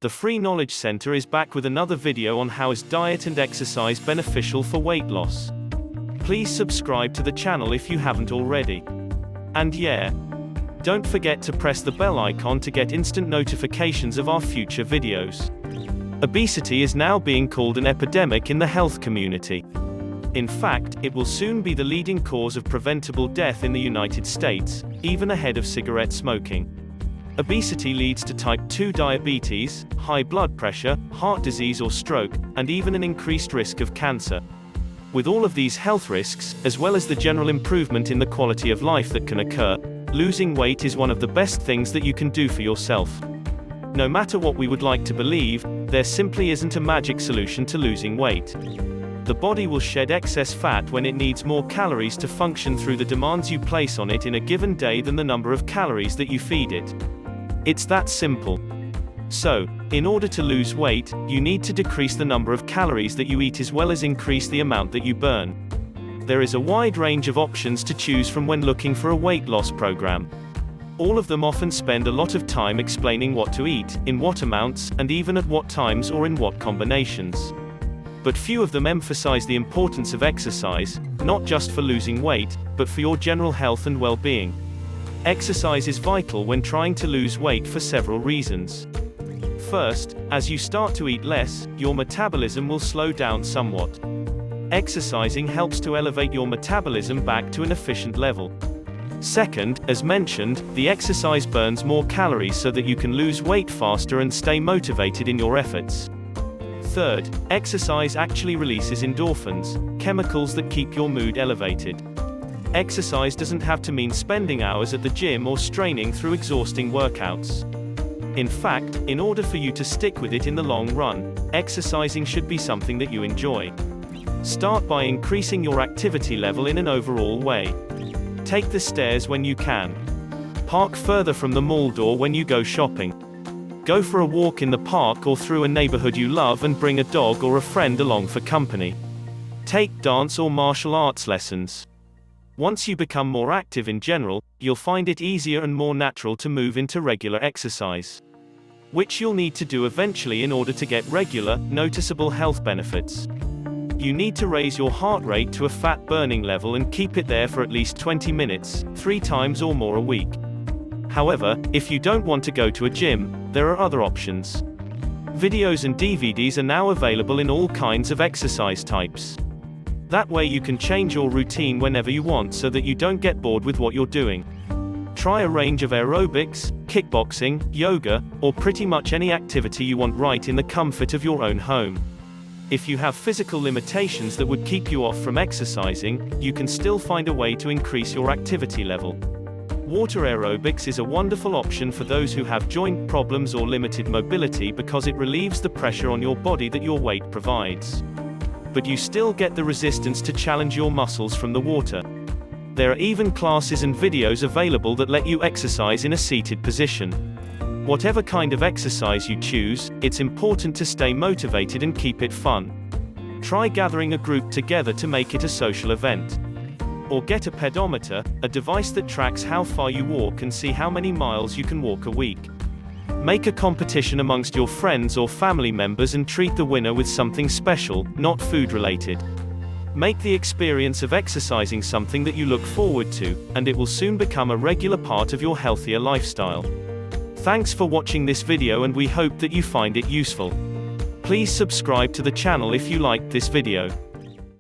The Free Knowledge Center is back with another video on how is diet and exercise beneficial for weight loss. Please subscribe to the channel if you haven't already. And yeah, don't forget to press the bell icon to get instant notifications of our future videos. Obesity is now being called an epidemic in the health community. In fact, it will soon be the leading cause of preventable death in the United States, even ahead of cigarette smoking. Obesity leads to type 2 diabetes, high blood pressure, heart disease or stroke, and even an increased risk of cancer. With all of these health risks, as well as the general improvement in the quality of life that can occur, losing weight is one of the best things that you can do for yourself. No matter what we would like to believe, there simply isn't a magic solution to losing weight. The body will shed excess fat when it needs more calories to function through the demands you place on it in a given day than the number of calories that you feed it. It's that simple. So, in order to lose weight, you need to decrease the number of calories that you eat as well as increase the amount that you burn. There is a wide range of options to choose from when looking for a weight loss program. All of them often spend a lot of time explaining what to eat, in what amounts, and even at what times or in what combinations. But few of them emphasize the importance of exercise, not just for losing weight, but for your general health and well-being. Exercise is vital when trying to lose weight for several reasons. First, as you start to eat less, your metabolism will slow down somewhat. Exercising helps to elevate your metabolism back to an efficient level. Second, as mentioned, the exercise burns more calories so that you can lose weight faster and stay motivated in your efforts. Third, exercise actually releases endorphins, chemicals that keep your mood elevated. Exercise doesn't have to mean spending hours at the gym or straining through exhausting workouts. In fact, in order for you to stick with it in the long run, exercising should be something that you enjoy. Start by increasing your activity level in an overall way. Take the stairs when you can. Park further from the mall door when you go shopping. Go for a walk in the park or through a neighborhood you love and bring a dog or a friend along for company. Take dance or martial arts lessons. Once you become more active in general, you'll find it easier and more natural to move into regular exercise, which you'll need to do eventually in order to get regular, noticeable health benefits. You need to raise your heart rate to a fat burning level and keep it there for at least 20 minutes, 3 times or more a week. However, if you don't want to go to a gym, there are other options. Videos and DVDs are now available in all kinds of exercise types. That way you can change your routine whenever you want so that you don't get bored with what you're doing. Try a range of aerobics, kickboxing, yoga, or pretty much any activity you want right in the comfort of your own home. If you have physical limitations that would keep you off from exercising, you can still find a way to increase your activity level. Water aerobics is a wonderful option for those who have joint problems or limited mobility because it relieves the pressure on your body that your weight provides. But you still get the resistance to challenge your muscles from the water. There are even classes and videos available that let you exercise in a seated position. Whatever kind of exercise you choose, it's important to stay motivated and keep it fun. Try gathering a group together to make it a social event. Or get a pedometer, a device that tracks how far you walk and see how many miles you can walk a week. Make a competition amongst your friends or family members and treat the winner with something special, not food related. Make the experience of exercising something that you look forward to, and it will soon become a regular part of your healthier lifestyle. Thanks for watching this video and we hope that you find it useful. Please subscribe to the channel if you liked this video.